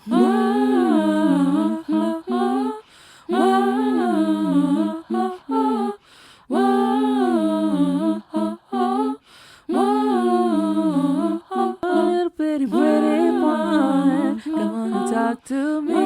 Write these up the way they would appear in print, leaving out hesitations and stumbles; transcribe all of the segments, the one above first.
Whoa, whoa, whoa, whoa, whoa, whoa, whoa, little pretty one, come on and talk to me.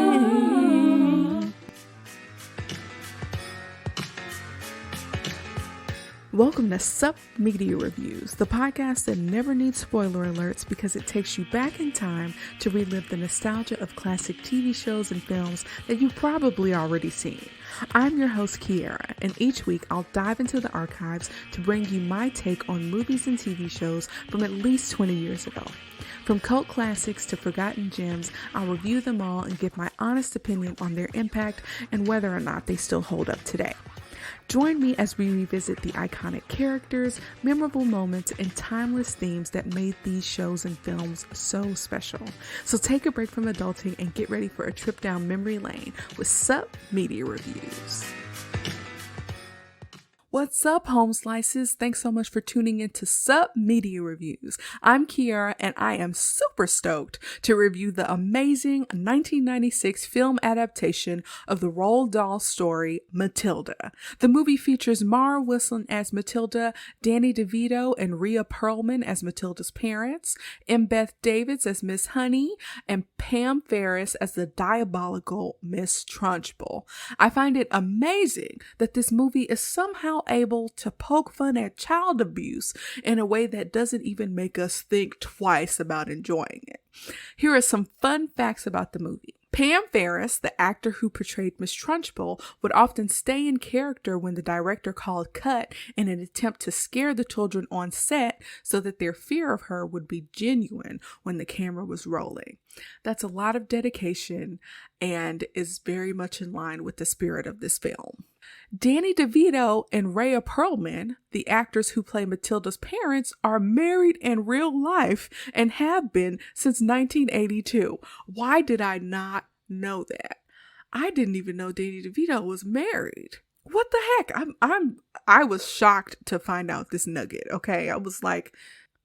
Welcome to Sup Media Reviews, the podcast that never needs spoiler alerts because it takes you back in time to relive the nostalgia of classic TV shows and films that you've probably already seen. I'm your host, Kiara, and each week I'll dive into the archives to bring you my take on movies and TV shows from at least 20 years ago. From cult classics to forgotten gems, I'll review them all and give my honest opinion on their impact and whether or not they still hold up today. Join me as we revisit the iconic characters, memorable moments, and timeless themes that made these shows and films so special. So take a break from adulting and get ready for a trip down memory lane with Sup Media Reviews. What's up, home slices? Thanks so much for tuning in to Sup Media Reviews. I'm Kiara, and I am super stoked to review the amazing 1996 film adaptation of the Roald Dahl story, Matilda. The movie features Mara Wilson as Matilda, Danny DeVito and Rhea Perlman as Matilda's parents, M. Beth Davids as Miss Honey, and Pam Ferris as the diabolical Miss Trunchbull. I find it amazing that this movie is somehow able to poke fun at child abuse in a way that doesn't even make us think twice about enjoying it. Here are some fun facts about the movie. Pam Ferris, the actor who portrayed Miss Trunchbull, would often stay in character when the director called cut in an attempt to scare the children on set so that their fear of her would be genuine when the camera was rolling. That's a lot of dedication and is very much in line with the spirit of this film. Danny DeVito and Rhea Perlman, the actors who play Matilda's parents, are married in real life and have been since 1982. Why did I not know that? I didn't even know Danny DeVito was married. What the heck? I was shocked to find out this nugget, okay? I was like,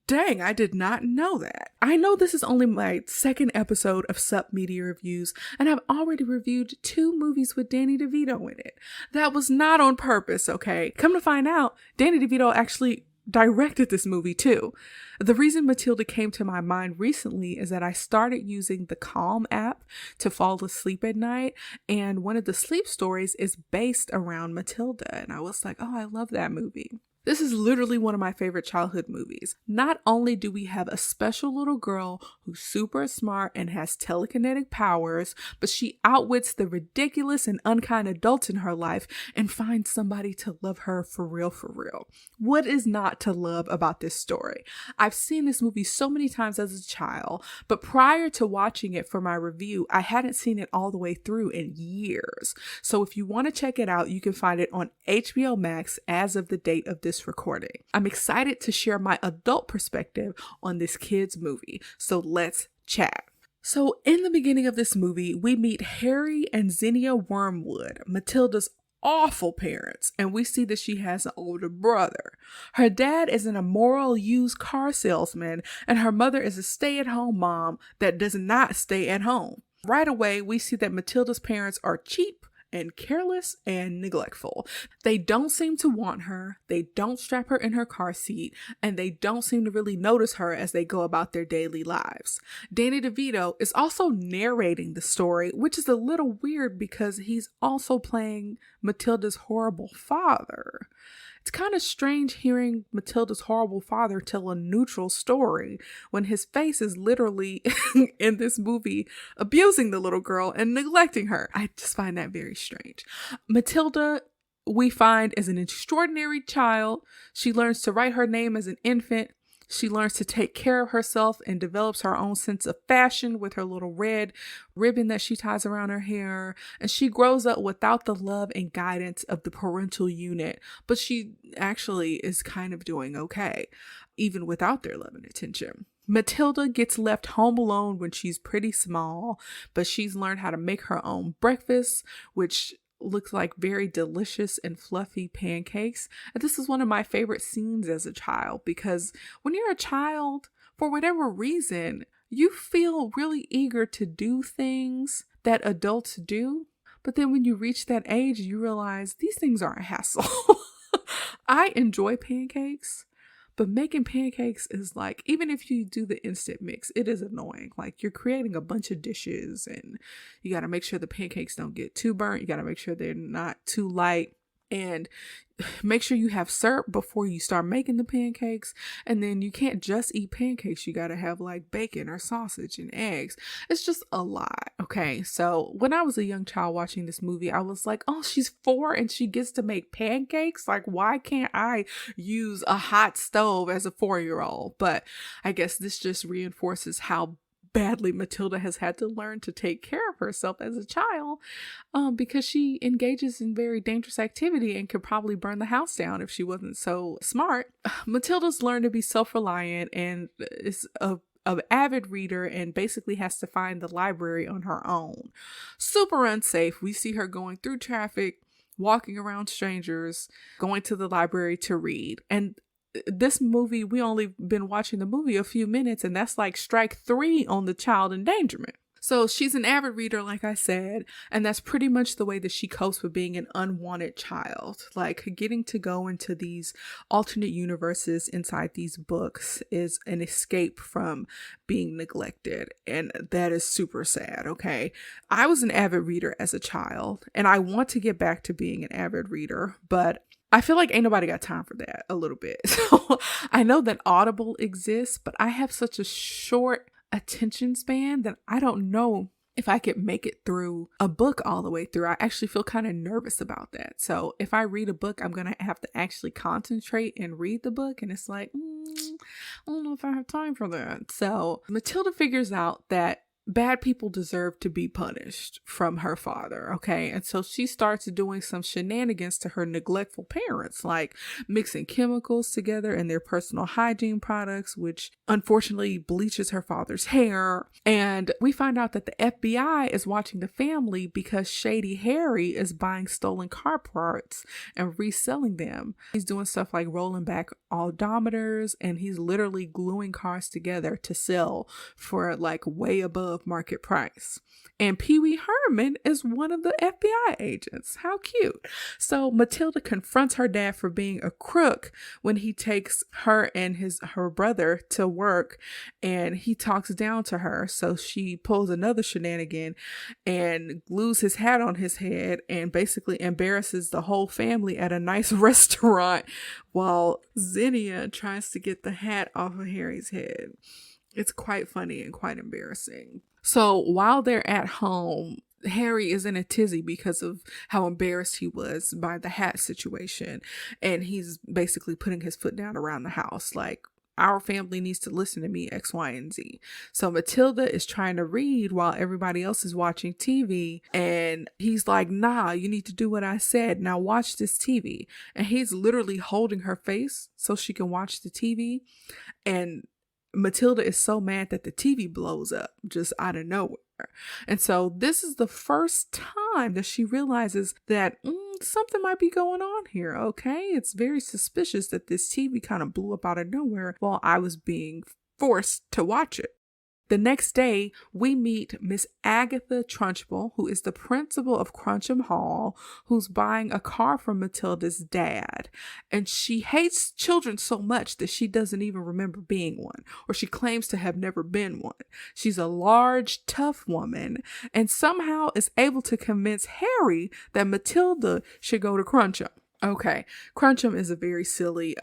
dang, I did not know that. I know this is only my second episode of Sup Media Reviews, and I've already reviewed 2 movies with Danny DeVito in it. That was not on purpose, okay? Come to find out, Danny DeVito actually directed this movie too. The reason Matilda came to my mind recently is that I started using the Calm app to fall asleep at night, and one of the sleep stories is based around Matilda, and I was like, oh, I love that movie. This is literally one of my favorite childhood movies. Not only do we have a special little girl who's super smart and has telekinetic powers, but she outwits the ridiculous and unkind adults in her life and finds somebody to love her for real, for real. What is not to love about this story? I've seen this movie so many times as a child, but prior to watching it for my review, I hadn't seen it all the way through in years. So if you want to check it out, you can find it on HBO Max as of the date of this recording. I'm excited to share my adult perspective on this kid's movie, so let's chat. So in the beginning of this movie, we meet Harry and Zinnia Wormwood, Matilda's awful parents, and we see that she has an older brother. Her dad is an immoral used car salesman, and her mother is a stay-at-home mom that does not stay at home. Right away, we see that Matilda's parents are cheap and careless and neglectful. They don't seem to want her, they don't strap her in her car seat, and they don't seem to really notice her as they go about their daily lives. Danny DeVito is also narrating the story, which is a little weird because he's also playing Matilda's horrible father. It's kind of strange hearing Matilda's horrible father tell a neutral story when his face is literally in this movie abusing the little girl and neglecting her. I just find that very strange. Matilda, we find, is an extraordinary child. She learns to write her name as an infant. She learns to take care of herself and develops her own sense of fashion with her little red ribbon that she ties around her hair. And she grows up without the love and guidance of the parental unit, but she actually is kind of doing okay, even without their love and attention. Matilda gets left home alone when she's pretty small, but she's learned how to make her own breakfast, which looks like very delicious and fluffy pancakes. And this is one of my favorite scenes as a child, because when you're a child, for whatever reason, you feel really eager to do things that adults do. But then when you reach that age, you realize these things are a hassle. I enjoy pancakes, but making pancakes is like, even if you do the instant mix, it is annoying. Like, you're creating a bunch of dishes and you got to make sure the pancakes don't get too burnt. You got to make sure they're not too light. And make sure you have syrup before you start making the pancakes. And then you can't just eat pancakes. You got to have like bacon or sausage and eggs. It's just a lot. Okay. So when I was a young child watching this movie, I was like, oh, she's 4 and she gets to make pancakes. Like, why can't I use a hot stove as a 4-year-old? But I guess this just reinforces how badly Matilda has had to learn to take care of herself as a child, because she engages in very dangerous activity and could probably burn the house down if she wasn't so smart. Matilda's learned to be self-reliant and is an avid reader and basically has to find the library on her own. Super unsafe. We see her going through traffic, walking around strangers, going to the library to read. And this movie, we only been watching the movie a few minutes, and that's like strike 3 on the child endangerment. So she's an avid reader, like I said, and that's pretty much the way that she copes with being an unwanted child. Like, getting to go into these alternate universes inside these books is an escape from being neglected, and that is super sad, okay? I was an avid reader as a child, and I want to get back to being an avid reader, but I feel like ain't nobody got time for that a little bit. So I know that Audible exists, but I have such a short attention span that I don't know if I could make it through a book all the way through. I actually feel kind of nervous about that. So if I read a book, I'm going to have to actually concentrate and read the book. And it's like, I don't know if I have time for that. So Matilda figures out that bad people deserve to be punished from her father, okay? And so she starts doing some shenanigans to her neglectful parents, like mixing chemicals together in their personal hygiene products, which unfortunately bleaches her father's hair. And we find out that the FBI is watching the family because Shady Harry is buying stolen car parts and reselling them. He's doing stuff like rolling back odometers, and he's literally gluing cars together to sell for like way above market price. And Pee Wee Herman is one of the FBI agents. How cute. So Matilda confronts her dad for being a crook when he takes her and her brother to work, and he talks down to her. So she pulls another shenanigan and glues his hat on his head and basically embarrasses the whole family at a nice restaurant while Zinnia tries to get the hat off of Harry's head. It's quite funny and quite embarrassing. So while they're at home, Harry is in a tizzy because of how embarrassed he was by the hat situation. And he's basically putting his foot down around the house, like, our family needs to listen to me, X, Y, and Z. So Matilda is trying to read while everybody else is watching TV. And he's like, nah, you need to do what I said. Now watch this TV. And he's literally holding her face so she can watch the TV. And Matilda is so mad that the TV blows up just out of nowhere. And so this is the first time that she realizes that something might be going on here, okay? It's very suspicious that this TV kind of blew up out of nowhere while I was being forced to watch it. The next day, we meet Miss Agatha Trunchbull, who is the principal of Cruncham Hall, who's buying a car from Matilda's dad. And she hates children so much that she doesn't even remember being one, or she claims to have never been one. She's a large, tough woman, and somehow is able to convince Harry that Matilda should go to Cruncham. Okay, Cruncham is a very silly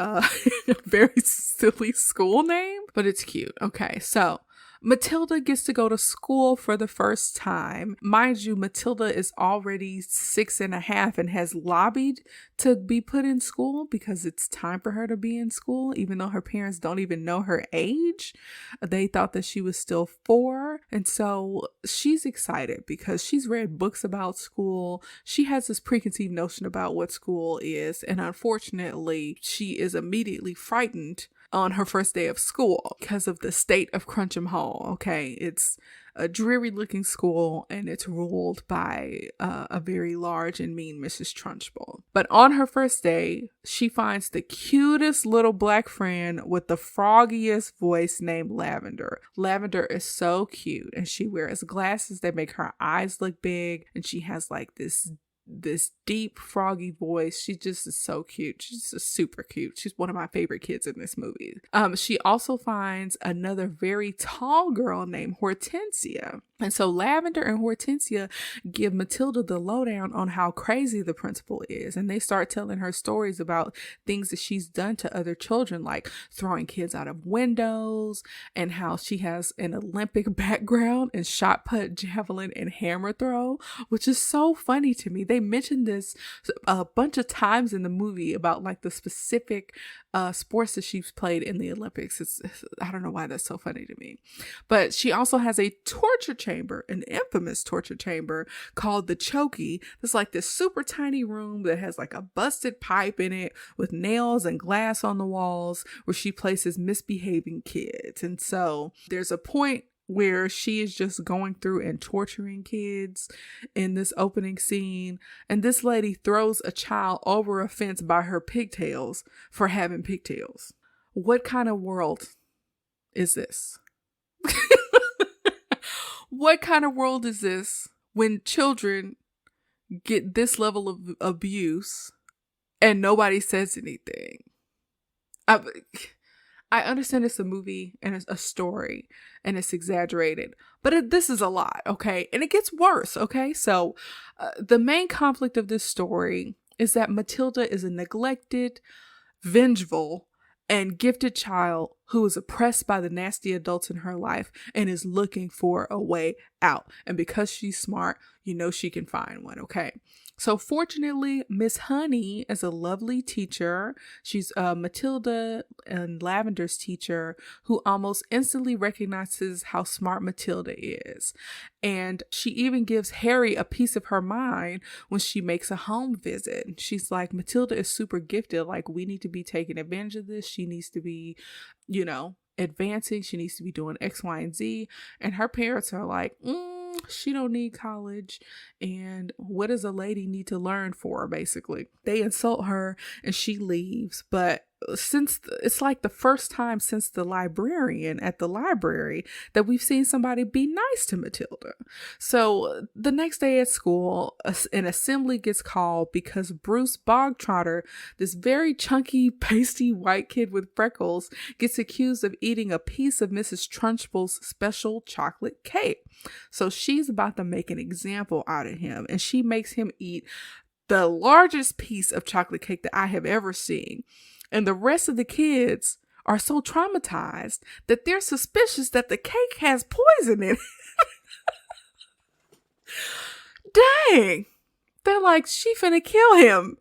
school name, but it's cute. Okay, so Matilda gets to go to school for the first time. Mind you, Matilda is already 6.5 and has lobbied to be put in school because it's time for her to be in school, even though her parents don't even know her age. They thought that she was still 4. And so she's excited because she's read books about school. She has this preconceived notion about what school is. And unfortunately, she is immediately frightened on her first day of school because of the state of Cruncham Hall. Okay, it's a dreary looking school and it's ruled by a very large and mean Mrs. Trunchbull. But on her first day, she finds the cutest little black friend with the froggiest voice named Lavender. Lavender is so cute, and she wears glasses that make her eyes look big, and she has like this deep froggy voice. She just is so cute. She's just super cute. She's one of my favorite kids in this movie. She also finds another very tall girl named Hortensia. And so Lavender and Hortensia give Matilda the lowdown on how crazy the principal is. And they start telling her stories about things that she's done to other children, like throwing kids out of windows, and how she has an Olympic background in shot put, javelin, and hammer throw, which is so funny to me. They mentioned this a bunch of times in the movie about like the specific sports that she's played in the Olympics. I don't know why that's so funny to me. But she also has a torture chamber, an infamous torture chamber called the Chokey. It's like this super tiny room that has like a busted pipe in it with nails and glass on the walls where she places misbehaving kids. And so there's a point where she is just going through and torturing kids in this opening scene. And this lady throws a child over a fence by her pigtails for having pigtails. What kind of world is this? What kind of world is this when children get this level of abuse and nobody says anything? I understand it's a movie and it's a story and it's exaggerated, but this is a lot, okay? And it gets worse, okay? So the main conflict of this story is that Matilda is a neglected, vengeful, and gifted child who is oppressed by the nasty adults in her life and is looking for a way out. And because she's smart, you know she can find one, okay? So fortunately, Miss Honey is a lovely teacher. She's Matilda and Lavender's teacher who almost instantly recognizes how smart Matilda is. And she even gives Harry a piece of her mind when she makes a home visit. She's like, Matilda is super gifted. Like, we need to be taking advantage of this. She needs to be, advancing. She needs to be doing X, Y, and Z. And her parents are like, she don't need college, and what does a lady need to learn for? Basically, they insult her and she leaves. But since it's like the first time since the librarian at the library that we've seen somebody be nice to Matilda. So the next day at school, an assembly gets called because Bruce Bogtrotter, this very chunky, pasty white kid with freckles, gets accused of eating a piece of Mrs. Trunchbull's special chocolate cake. So she's about to make an example out of him, and she makes him eat the largest piece of chocolate cake that I have ever seen. And the rest of the kids are so traumatized that they're suspicious that the cake has poison in it. Dang. They're like, she finna kill him.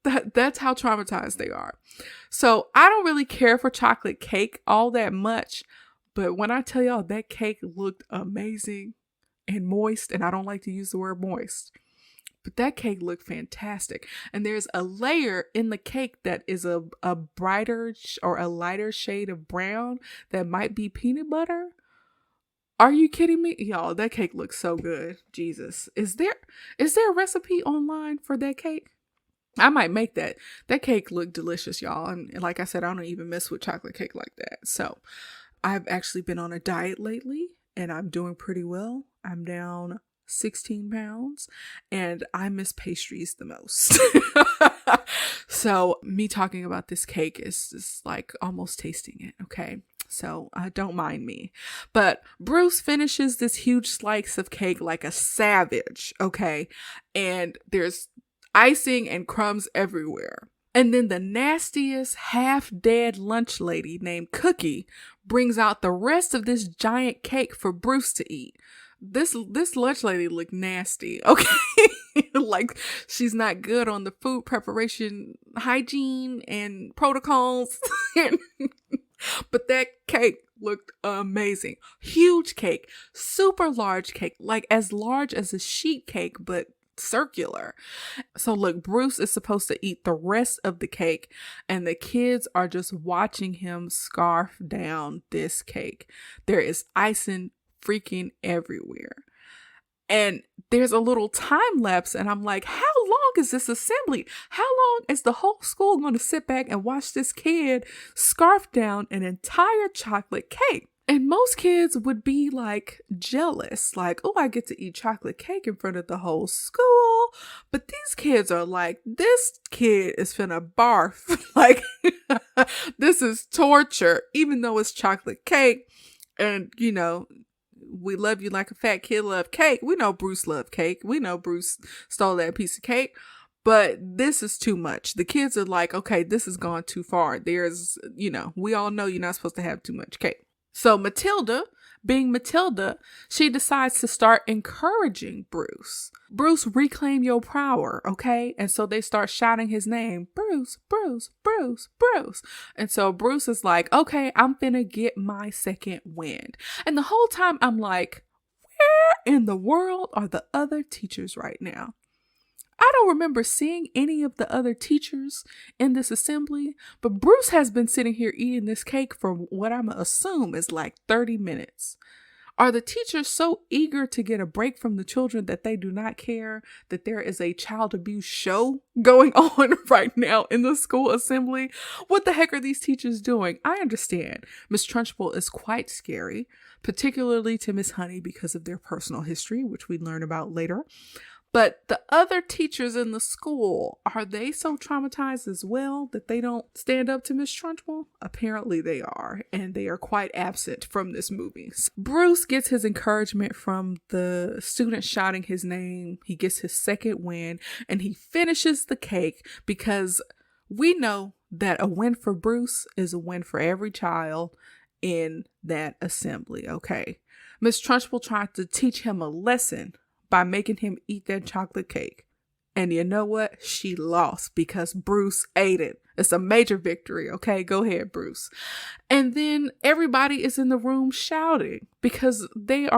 That's how traumatized they are. So I don't really care for chocolate cake all that much. But when I tell y'all that cake looked amazing and moist, and I don't like to use the word moist, but that cake looked fantastic. And there's a layer in the cake that is a brighter or a lighter shade of brown that might be peanut butter. Are you kidding me? Y'all, that cake looks so good. Jesus. Is there a recipe online for that cake? I might make that. That cake looked delicious, y'all. And like I said, I don't even mess with chocolate cake like that. So I've actually been on a diet lately and I'm doing pretty well. I'm down 16 pounds and I miss pastries the most. So me talking about this cake is just like almost tasting it. Okay. So don't mind me. But Bruce finishes this huge slice of cake like a savage. Okay. And there's icing and crumbs everywhere. And then the nastiest half-dead lunch lady named Cookie brings out the rest of this giant cake for Bruce to eat. This lunch lady looked nasty, okay? Like she's not good on the food preparation hygiene and protocols. But that cake looked amazing. Huge cake, super large cake, like as large as a sheet cake, but circular. So look, Bruce is supposed to eat the rest of the cake, and the kids are just watching him scarf down this cake. There is icing freaking everywhere. And there's a little time lapse, and I'm like, how long is this assembly? How long is the whole school going to sit back and watch this kid scarf down an entire chocolate cake? And most kids would be like jealous, like, oh, I get to eat chocolate cake in front of the whole school. But these kids are like, this kid is finna barf. Like, this is torture, even though it's chocolate cake. And, you know, we love you like a fat kid love cake. We know Bruce loved cake. We know Bruce stole that piece of cake. But this is too much. The kids are like, okay, this has gone too far. There's, you know, we all know you're not supposed to have too much cake. So Matilda, being Matilda, she decides to start encouraging Bruce. Bruce, reclaim your power, okay? And so they start shouting his name, Bruce, Bruce, Bruce, Bruce. And so Bruce is like, okay, I'm finna get my second wind. And the whole time I'm like, where in the world are the other teachers right now? I don't remember seeing any of the other teachers in this assembly, but Bruce has been sitting here eating this cake for what I'm going to assume is like 30 minutes. Are the teachers so eager to get a break from the children that they do not care that there is a child abuse show going on right now in the school assembly? What the heck are these teachers doing? I understand Miss Trunchbull is quite scary, particularly to Miss Honey because of their personal history, which we learn about later. But the other teachers in the school, are they so traumatized as well that they don't stand up to Miss Trunchbull? Apparently they are, and they are quite absent from this movie. Bruce gets his encouragement from the students shouting his name. He gets his second win, and he finishes the cake because we know that a win for Bruce is a win for every child in that assembly, okay? Miss Trunchbull tried to teach him a lesson by making him eat that chocolate cake. And you know what? She lost because Bruce ate it. It's a major victory, okay? Go ahead, Bruce. And then everybody is in the room shouting because they're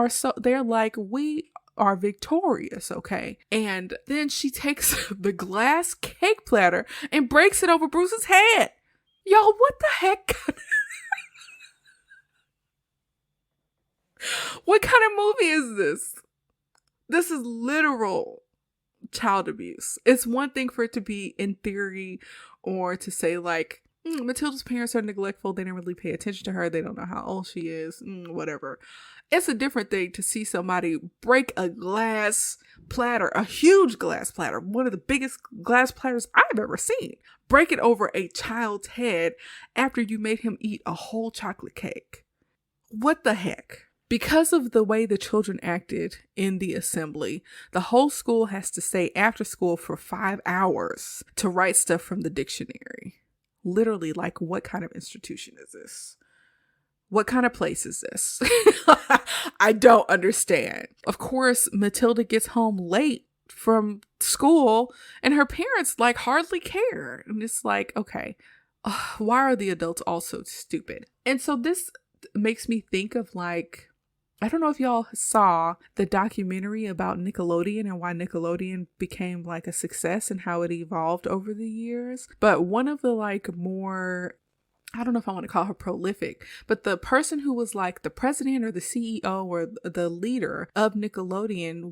like, we are victorious, okay? And then she takes the glass cake platter and breaks it over Bruce's head. Y'all, what the heck? What kind of movie is this? This is literal child abuse. It's one thing for it to be in theory or to say like, Matilda's parents are neglectful. They didn't really pay attention to her. They don't know how old she is. Whatever. It's a different thing to see somebody break a glass platter, a huge glass platter, one of the biggest glass platters I've ever seen. Break it over a child's head after you made him eat a whole chocolate cake. What the heck? Because of the way the children acted in the assembly, the whole school has to stay after school for 5 hours to write stuff from the dictionary. Literally, like, what kind of institution is this? What kind of place is this? I don't understand. Of course, Matilda gets home late from school and her parents like hardly care. And it's like, okay, why are the adults all so stupid? And so this makes me think of like, I don't know if y'all saw the documentary about Nickelodeon and why Nickelodeon became like a success and how it evolved over the years. But one of the like more, I don't know if I want to call her prolific, but the person who was like the president or the CEO or the leader of Nickelodeon,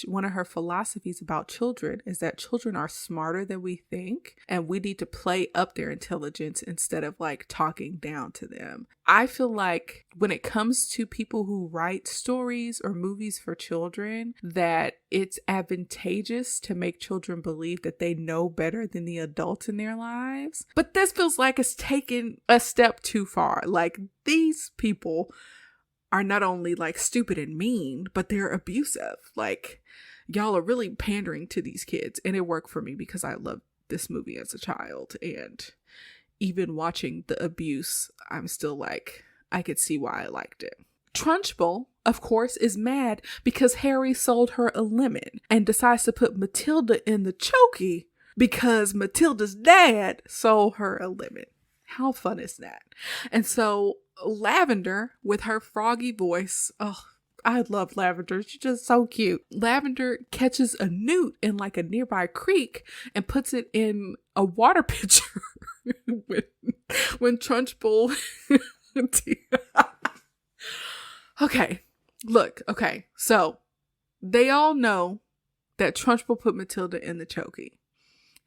one of her philosophies about children is that children are smarter than we think and we need to play up their intelligence instead of like talking down to them. I feel like when it comes to people who write stories or movies for children, that it's advantageous to make children believe that they know better than the adults in their lives. But this feels like it's taken a step too far. Like, these people are not only like stupid and mean, but they're abusive. Like, y'all are really pandering to these kids. And it worked for me because I loved this movie as a child. And even watching the abuse, I'm still like, I could see why I liked it. Trunchbull, of course, is mad because Harry sold her a lemon and decides to put Matilda in the chokey because Matilda's dad sold her a lemon. How fun is that? And so Lavender, with her froggy voice, oh, I love Lavender. She's just so cute. Lavender catches a newt in like a nearby creek and puts it in a water pitcher when Trunchbull. Okay, look, okay, so they all know that Trunchbull put Matilda in the chokey.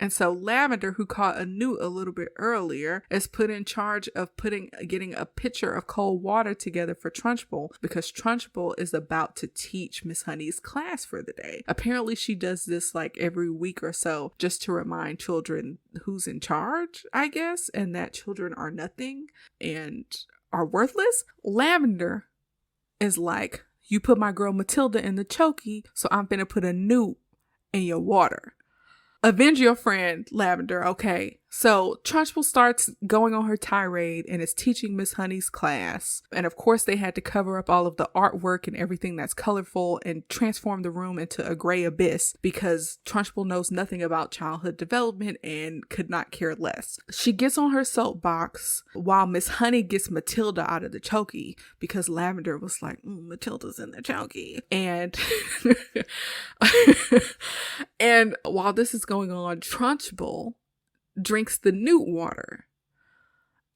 And so Lavender, who caught a newt a little bit earlier, is put in charge of getting a pitcher of cold water together for Trunchbull, because Trunchbull is about to teach Miss Honey's class for the day. Apparently she does this like every week or so, just to remind children who's in charge, I guess, and that children are nothing and are worthless. Lavender is like, you put my girl Matilda in the chokey, so I'm finna put a newt in your water. Avenge your friend, Lavender, okay? So Trunchbull starts going on her tirade and is teaching Miss Honey's class. And of course they had to cover up all of the artwork and everything that's colorful and transform the room into a gray abyss, because Trunchbull knows nothing about childhood development and could not care less. She gets on her soapbox while Miss Honey gets Matilda out of the chokey, because Lavender was like, Matilda's in the chokey. And and while this is going on, Trunchbull drinks the newt water.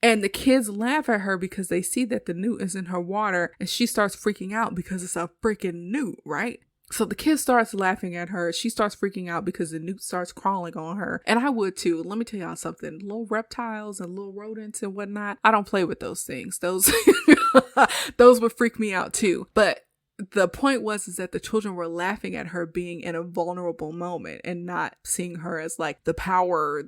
And the kids laugh at her because they see that the newt is in her water, and she starts freaking out because it's a freaking newt, right? So the kid starts laughing at her. She starts freaking out because the newt starts crawling on her. And I would too. Let me tell y'all something. Little reptiles and little rodents and whatnot, I don't play with those things. Those would freak me out too. But the point was that the children were laughing at her being in a vulnerable moment and not seeing her as like the power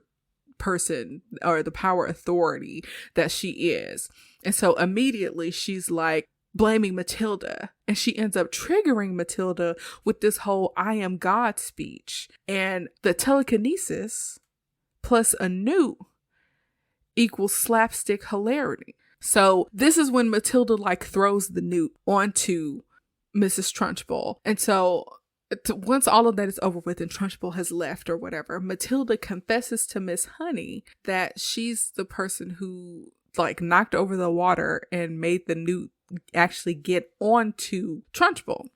person or the power authority that she is. And so immediately she's like blaming Matilda, and she ends up triggering Matilda with this whole I am God speech. And the telekinesis plus a newt equals slapstick hilarity. So this is when Matilda like throws the newt onto Mrs. Trunchbull. And so once all of that is over with and Trunchbull has left or whatever, Matilda confesses to Miss Honey that she's the person who like knocked over the water and made the newt actually get onto Trunchbull.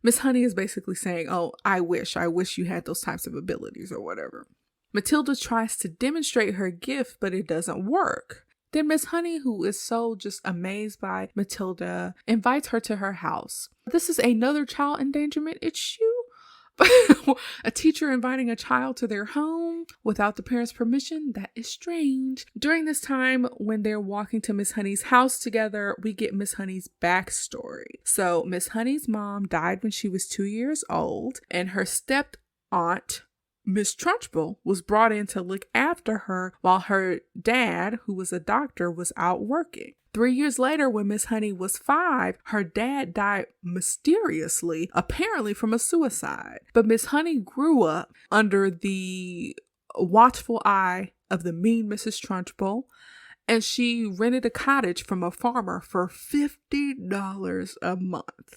Miss Honey is basically saying, oh, I wish you had those types of abilities or whatever. Matilda tries to demonstrate her gift, but it doesn't work. Then Miss Honey, who is so just amazed by Matilda, invites her to her house. This is another child endangerment issue. A teacher inviting a child to their home without the parents' permission, that is strange. During this time, when they're walking to Miss Honey's house together, we get Miss Honey's backstory. So Miss Honey's mom died when she was 2 years old, and her step aunt, Miss Trunchbull, was brought in to look after her while her dad, who was a doctor, was out working. 3 years later, when Miss Honey was 5, her dad died mysteriously, apparently from a suicide. But Miss Honey grew up under the watchful eye of the mean Mrs. Trunchbull, and she rented a cottage from a farmer for $50 a month.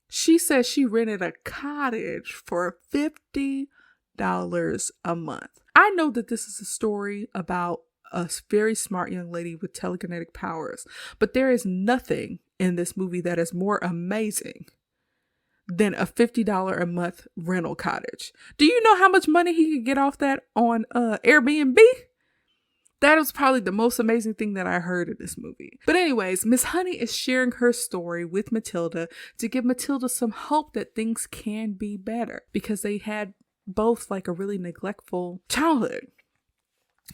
She says she rented a cottage for $50 a month. I know that this is a story about a very smart young lady with telekinetic powers, but there is nothing in this movie that is more amazing than a $50 a month rental cottage. Do you know how much money he could get off that on Airbnb? That was probably the most amazing thing that I heard in this movie. But anyways, Miss Honey is sharing her story with Matilda to give Matilda some hope that things can be better, because they had both like a really neglectful childhood.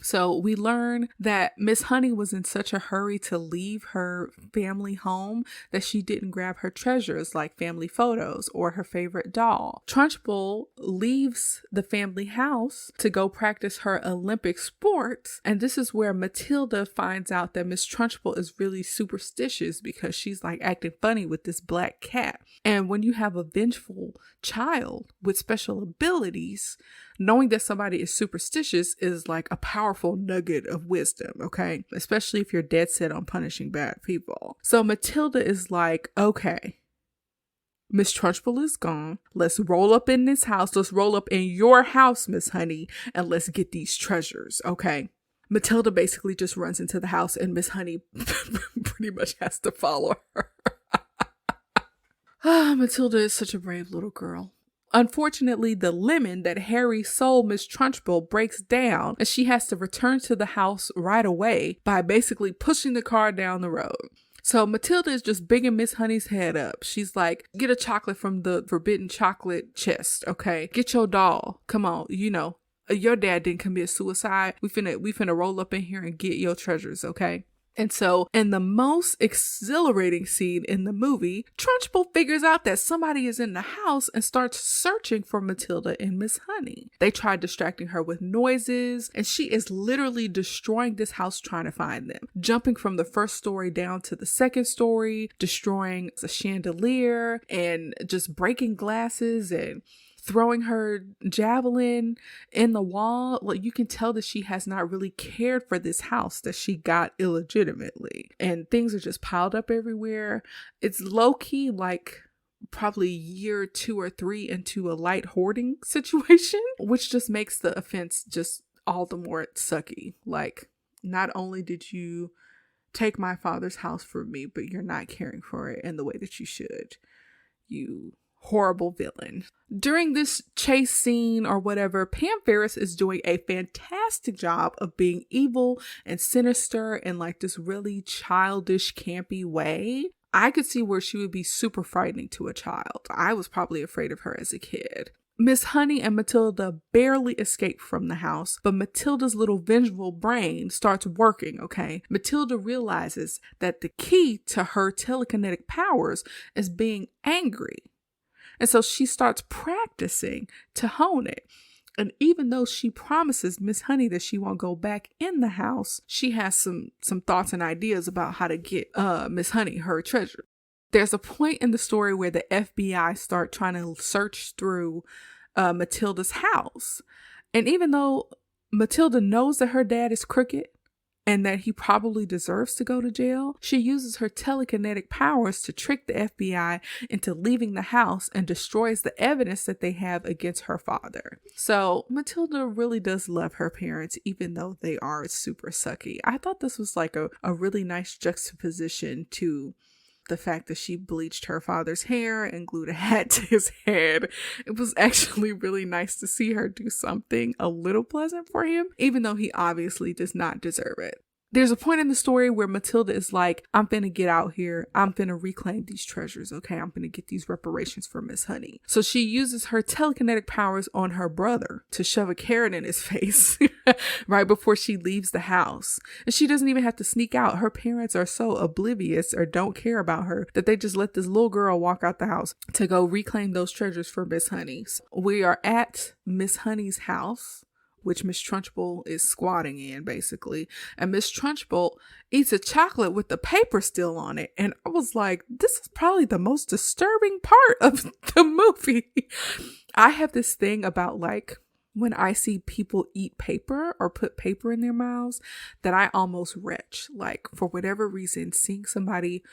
So we learn that Miss Honey was in such a hurry to leave her family home that she didn't grab her treasures like family photos or her favorite doll. Trunchbull leaves the family house to go practice her Olympic sports. And this is where Matilda finds out that Miss Trunchbull is really superstitious because she's like acting funny with this black cat. And when you have a vengeful child with special abilities, knowing that somebody is superstitious is like a powerful nugget of wisdom, okay? Especially if you're dead set on punishing bad people. So Matilda is like, okay, Miss Trunchbull is gone. Let's roll up in this house. Let's roll up in your house, Miss Honey, and let's get these treasures, okay? Matilda basically just runs into the house and Miss Honey pretty much has to follow her. Ah, Matilda is such a brave little girl. Unfortunately, the lemon that Harry sold Miss Trunchbull breaks down, and she has to return to the house right away by basically pushing the car down the road. So Matilda is just bigging Miss Honey's head up. She's like, get a chocolate from the forbidden chocolate chest, okay? Get your doll. Come on, your dad didn't commit suicide. We finna roll up in here and get your treasures, okay? And so, in the most exhilarating scene in the movie, Trunchbull figures out that somebody is in the house and starts searching for Matilda and Miss Honey. They try distracting her with noises, and she is literally destroying this house trying to find them. Jumping from the first story down to the second story, destroying a chandelier, and just breaking glasses and throwing her javelin in the wall. Like, you can tell that she has not really cared for this house that she got illegitimately. And things are just piled up everywhere. It's low-key like probably year 2 or 3 into a light hoarding situation, which just makes the offense just all the more sucky. Like, not only did you take my father's house from me, but you're not caring for it in the way that you should. You horrible villain. During this chase scene or whatever, Pam Ferris is doing a fantastic job of being evil and sinister in like this really childish, campy way. I could see where she would be super frightening to a child. I was probably afraid of her as a kid. Miss Honey and Matilda barely escape from the house, but Matilda's little vengeful brain starts working, okay? Matilda realizes that the key to her telekinetic powers is being angry. And so she starts practicing to hone it. And even though she promises Miss Honey that she won't go back in the house, she has some thoughts and ideas about how to get Miss Honey her treasure. There's a point in the story where the FBI start trying to search through Matilda's house. And even though Matilda knows that her dad is crooked and that he probably deserves to go to jail, she uses her telekinetic powers to trick the FBI into leaving the house and destroys the evidence that they have against her father. So Matilda really does love her parents, even though they are super sucky. I thought this was like a really nice juxtaposition to the fact that she bleached her father's hair and glued a hat to his head. It was actually really nice to see her do something a little pleasant for him, even though he obviously does not deserve it. There's a point in the story where Matilda is like, I'm finna get out here. I'm finna reclaim these treasures, okay? I'm finna get these reparations for Miss Honey. So she uses her telekinetic powers on her brother to shove a carrot in his face right before she leaves the house. And she doesn't even have to sneak out. Her parents are so oblivious or don't care about her that they just let this little girl walk out the house to go reclaim those treasures for Miss Honey. So we are at Miss Honey's house, which Miss Trunchbull is squatting in, basically. And Miss Trunchbull eats a chocolate with the paper still on it. And I was like, this is probably the most disturbing part of the movie. I have this thing about like, when I see people eat paper or put paper in their mouths, that I almost retch. Like, for whatever reason, seeing somebody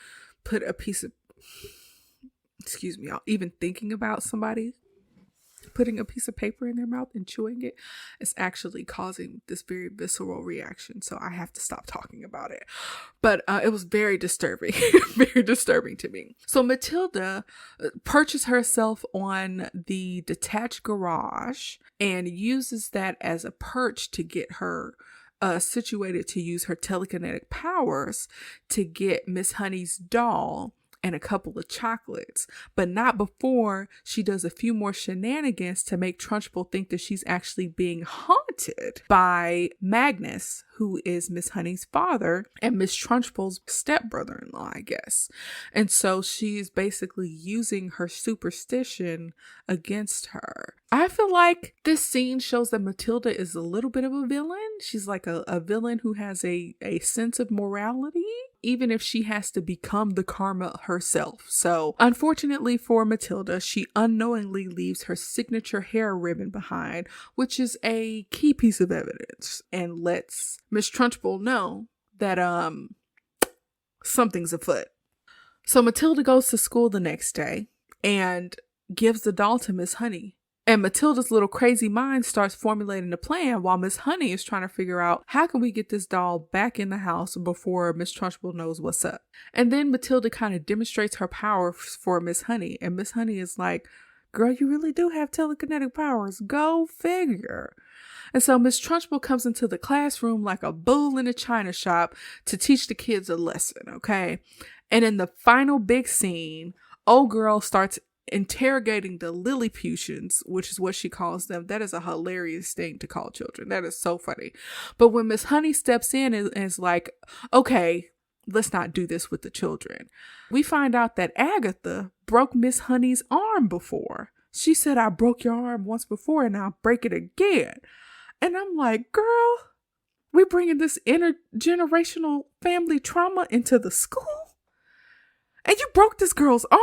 put a piece of, even thinking about somebody putting a piece of paper in their mouth and chewing it is actually causing this very visceral reaction. So I have to stop talking about it. But it was very disturbing, very disturbing to me. So Matilda perches herself on the detached garage and uses that as a perch to get her situated to use her telekinetic powers to get Miss Honey's doll and a couple of chocolates, but not before she does a few more shenanigans to make Trunchbull think that she's actually being haunted by Magnus, who is Miss Honey's father and Miss Trunchbull's stepbrother-in-law, I guess. And so she's basically using her superstition against her. I feel like this scene shows that Matilda is a little bit of a villain. She's like a villain who has a sense of morality, even if she has to become the karma herself. So unfortunately for Matilda, she unknowingly leaves her signature hair ribbon behind, which is a key piece of evidence, and lets Miss Trunchbull know that something's afoot. So Matilda goes to school the next day and gives the doll to Miss Honey And Matilda's little crazy mind starts formulating a plan while Miss Honey is trying to figure out how can we get this doll back in the house before Miss Trunchbull knows what's up. And then Matilda kind of demonstrates her power for Miss Honey. And Miss Honey is like, girl, you really do have telekinetic powers. Go figure. And so Miss Trunchbull comes into the classroom like a bull in a china shop to teach the kids a lesson, okay? And in the final big scene, old girl starts interrogating the Lilliputians, which is what she calls them. That is a hilarious thing to call children. That is so funny. But when Miss Honey steps in and is like, okay, let's not do this with the children, we find out that Agatha broke Miss Honey's arm before. She said, I broke your arm once before and I'll break it again. And I'm like, girl, we bringing this intergenerational family trauma into the school? And you broke this girl's arm?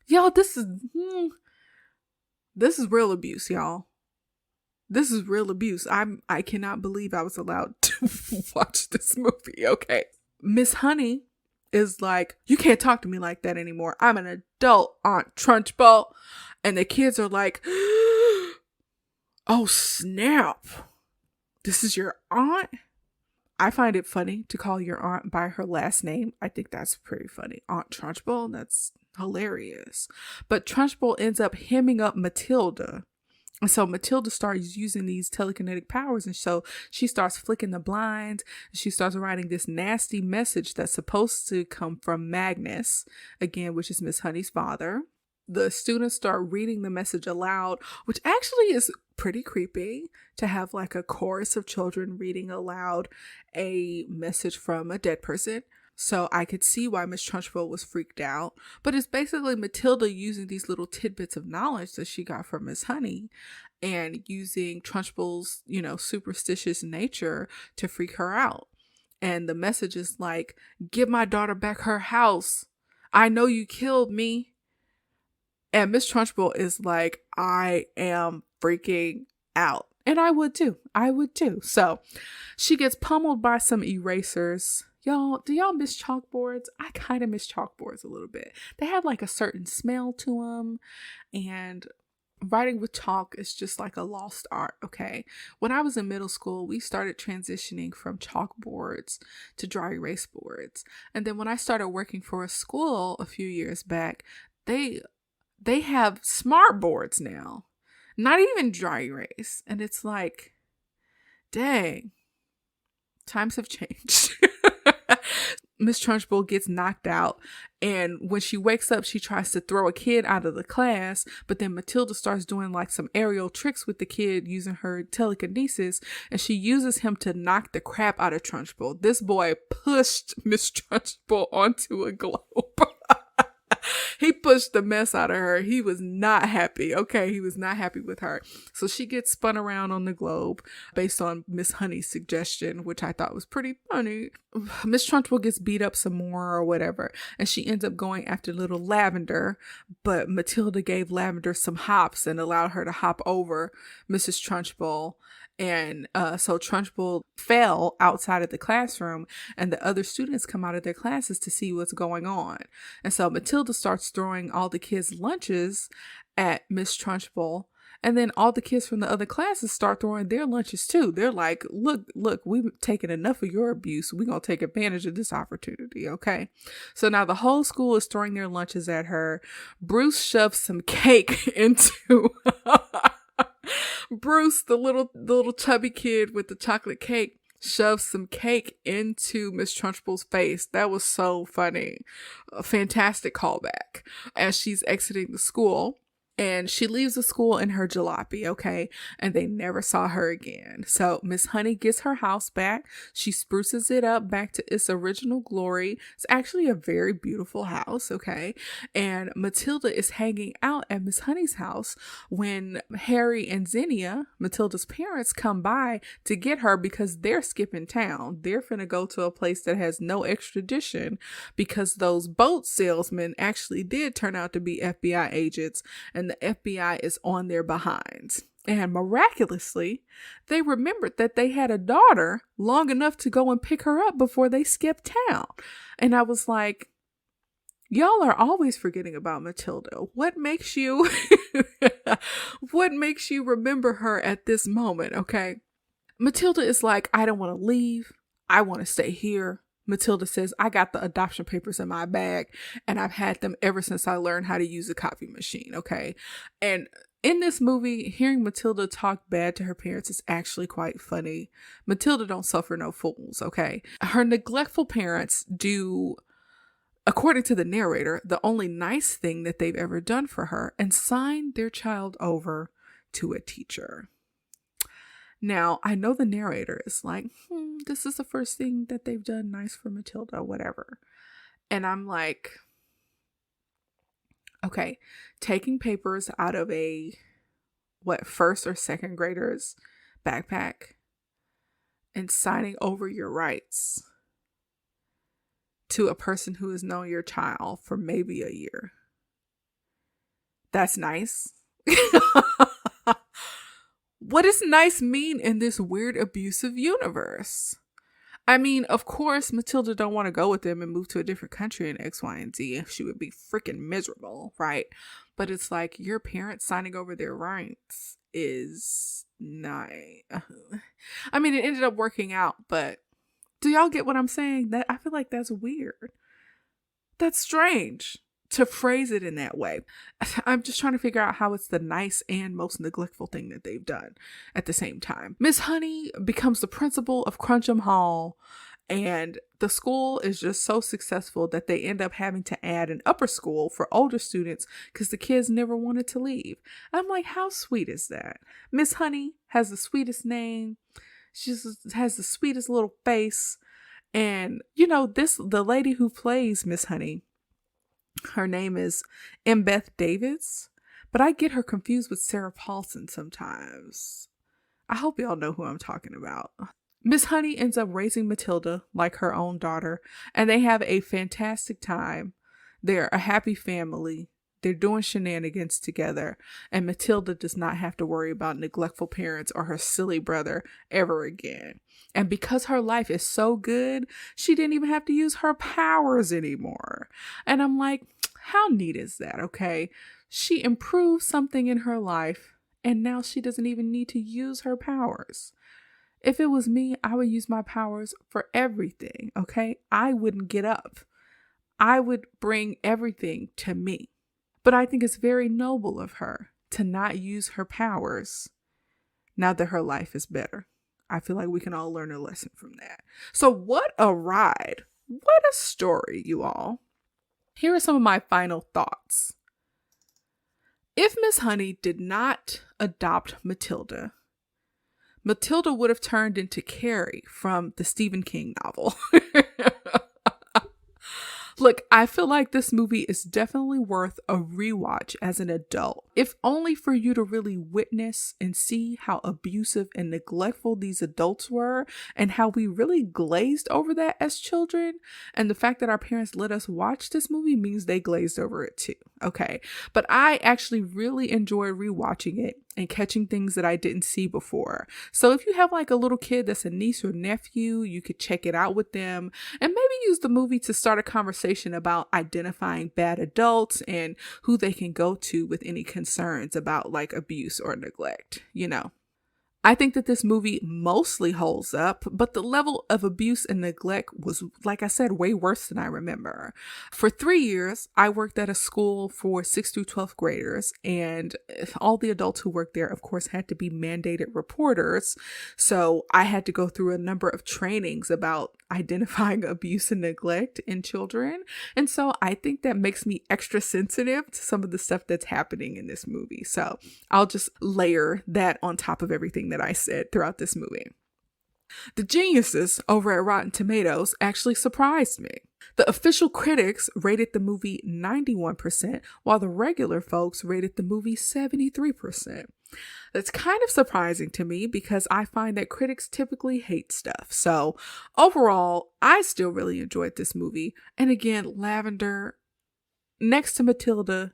Y'all, this is real abuse, y'all. This is real abuse. I cannot believe I was allowed to watch this movie, okay? Miss Honey is like, you can't talk to me like that anymore. I'm an adult, Aunt Trunchbull. And the kids are like, oh, snap. This is your aunt? I find it funny to call your aunt by her last name. I think that's pretty funny. Aunt Trunchbull, that's hilarious. But Trunchbull ends up hemming up Matilda. And so Matilda starts using these telekinetic powers. And so she starts flicking the blinds. She starts writing this nasty message that's supposed to come from Magnus, again, which is Miss Honey's father. The students start reading the message aloud, which actually is pretty creepy to have like a chorus of children reading aloud a message from a dead person. So I could see why Miss Trunchbull was freaked out. But it's basically Matilda using these little tidbits of knowledge that she got from Miss Honey and using Trunchbull's, superstitious nature to freak her out. And the message is like, give my daughter back her house. I know you killed me. And Miss Trunchbull is like, I am freaking out. And I would too. So she gets pummeled by some erasers. Y'all, do y'all miss chalkboards? I kind of miss chalkboards a little bit. They have like a certain smell to them. And writing with chalk is just like a lost art, okay? When I was in middle school, we started transitioning from chalkboards to dry erase boards. And then when I started working for a school a few years back, they have smart boards now, not even dry erase. And it's like, dang, times have changed. Miss Trunchbull gets knocked out. And when she wakes up, she tries to throw a kid out of the class. But then Matilda starts doing like some aerial tricks with the kid using her telekinesis. And she uses him to knock the crap out of Trunchbull. This boy pushed Miss Trunchbull onto a globe. He pushed the mess out of her. He was not happy. Okay, he was not happy with her. So she gets spun around on the globe based on Miss Honey's suggestion, which I thought was pretty funny. Miss Trunchbull gets beat up some more or whatever, and she ends up going after little Lavender, but Matilda gave Lavender some hops and allowed her to hop over Mrs. Trunchbull. And so Trunchbull fell outside of the classroom, and the other students come out of their classes to see what's going on. And so Matilda starts throwing all the kids' lunches at Miss Trunchbull, and then all the kids from the other classes start throwing their lunches too. They're like, look, we've taken enough of your abuse. We're going to take advantage of this opportunity, okay? So now the whole school is throwing their lunches at her. Bruce shoves some cake into... Bruce, the little chubby kid with the chocolate cake, shoves some cake into Miss Trunchbull's face. That was so funny. A fantastic callback as she's exiting the school. And she leaves the school in her jalopy, okay? And they never saw her again. So Miss Honey gets her house back. She spruces it up back to its original glory. It's actually a very beautiful house, okay? And Matilda is hanging out at Miss Honey's house when Harry and Zinnia, Matilda's parents, come by to get her because they're skipping town. They're finna go to a place that has no extradition because those boat salesmen actually did turn out to be FBI agents, and the FBI is on their behinds. And miraculously, they remembered that they had a daughter long enough to go and pick her up before they skipped town. And I was like, Y'all are always forgetting about Matilda. What makes you what makes you remember her at this moment, okay? Matilda is like, I don't want to leave. I want to stay here. Matilda says, I got the adoption papers in my bag and I've had them ever since I learned how to use a copy machine, okay? And in this movie, hearing Matilda talk bad to her parents is actually quite funny. Matilda don't suffer no fools, okay? Her neglectful parents do, according to the narrator, the only nice thing that they've ever done for her and sign their child over to a teacher. Now, I know the narrator is like, this is the first thing that they've done nice for Matilda, whatever. And I'm like, okay, taking papers out of a, first or second grader's backpack and signing over your rights to a person who has known your child for maybe a year. That's nice. What does nice mean in this weird abusive universe? I mean, of course, Matilda don't want to go with them and move to a different country in X, Y, and Z. She would be freaking miserable, right? But it's like your parents signing over their rights is nice. I mean, it ended up working out, but do y'all get what I'm saying? That I feel like that's weird. That's strange to phrase it in that way. I'm just trying to figure out how it's the nice and most neglectful thing that they've done at the same time. Miss Honey becomes the principal of Crunchum Hall, and the school is just so successful that they end up having to add an upper school for older students because the kids never wanted to leave. I'm like, how sweet is that? Miss Honey has the sweetest name. She just has the sweetest little face. And, the lady who plays Miss Honey, her name is Beth Davids, but I get her confused with Sarah Paulson sometimes. I hope y'all know who I'm talking about. Miss Honey ends up raising Matilda like her own daughter, and they have a fantastic time. They're a happy family. They're doing shenanigans together, and Matilda does not have to worry about neglectful parents or her silly brother ever again. And because her life is so good, she didn't even have to use her powers anymore. And I'm like, how neat is that, okay? She improved something in her life, and now she doesn't even need to use her powers. If it was me, I would use my powers for everything, okay? I wouldn't get up. I would bring everything to me. But I think it's very noble of her to not use her powers now that her life is better. I feel like we can all learn a lesson from that. So what a ride. What a story, you all. Here are some of my final thoughts. If Miss Honey did not adopt Matilda, Matilda would have turned into Carrie from the Stephen King novel. Look, I feel like this movie is definitely worth a rewatch as an adult, if only for you to really witness and see how abusive and neglectful these adults were and how we really glazed over that as children. And the fact that our parents let us watch this movie means they glazed over it too. Okay. But I actually really enjoy rewatching it and catching things that I didn't see before. So if you have like a little kid that's a niece or nephew, you could check it out with them and maybe use the movie to start a conversation about identifying bad adults and who they can go to with any concerns about like abuse or neglect, I think that this movie mostly holds up, but the level of abuse and neglect was, like I said, way worse than I remember. For 3 years, I worked at a school for 6th through 12th graders, and all the adults who worked there, of course, had to be mandated reporters. So I had to go through a number of trainings about identifying abuse and neglect in children. And so I think that makes me extra sensitive to some of the stuff that's happening in this movie. So I'll just layer that on top of everything that I said throughout this movie. The geniuses over at Rotten Tomatoes actually surprised me. The official critics rated the movie 91%, while the regular folks rated the movie 73%. That's kind of surprising to me because I find that critics typically hate stuff. So overall, I still really enjoyed this movie. And again, Lavender, next to Matilda,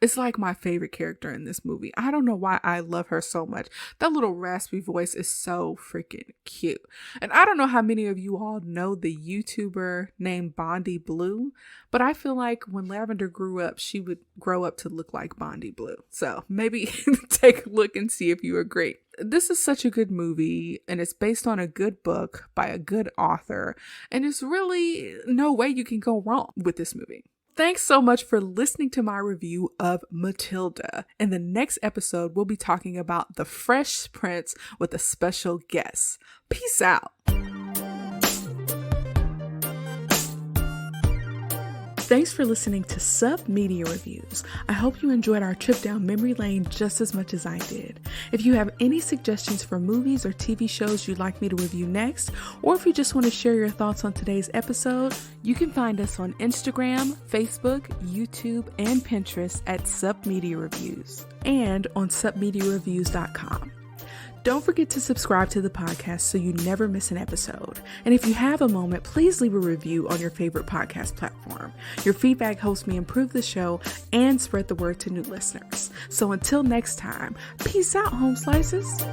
is like my favorite character in this movie. I don't know why I love her so much. That little raspy voice is so freaking cute. And I don't know how many of you all know the YouTuber named Bondi Blue, but I feel like when Lavender grew up, she would grow up to look like Bondi Blue. So maybe take a look and see if you agree. This is such a good movie, and it's based on a good book by a good author, and there's really no way you can go wrong with this movie. Thanks so much for listening to my review of Matilda. In the next episode, we'll be talking about The Fresh Prince with a special guest. Peace out. Thanks for listening to Sub Media Reviews. I hope you enjoyed our trip down memory lane just as much as I did. If you have any suggestions for movies or TV shows you'd like me to review next, or if you just want to share your thoughts on today's episode, you can find us on Instagram, Facebook, YouTube, and Pinterest at Sub Media Reviews, and on submediareviews.com. Don't forget to subscribe to the podcast so you never miss an episode. And if you have a moment, please leave a review on your favorite podcast platform. Your feedback helps me improve the show and spread the word to new listeners. So until next time, peace out, home slices.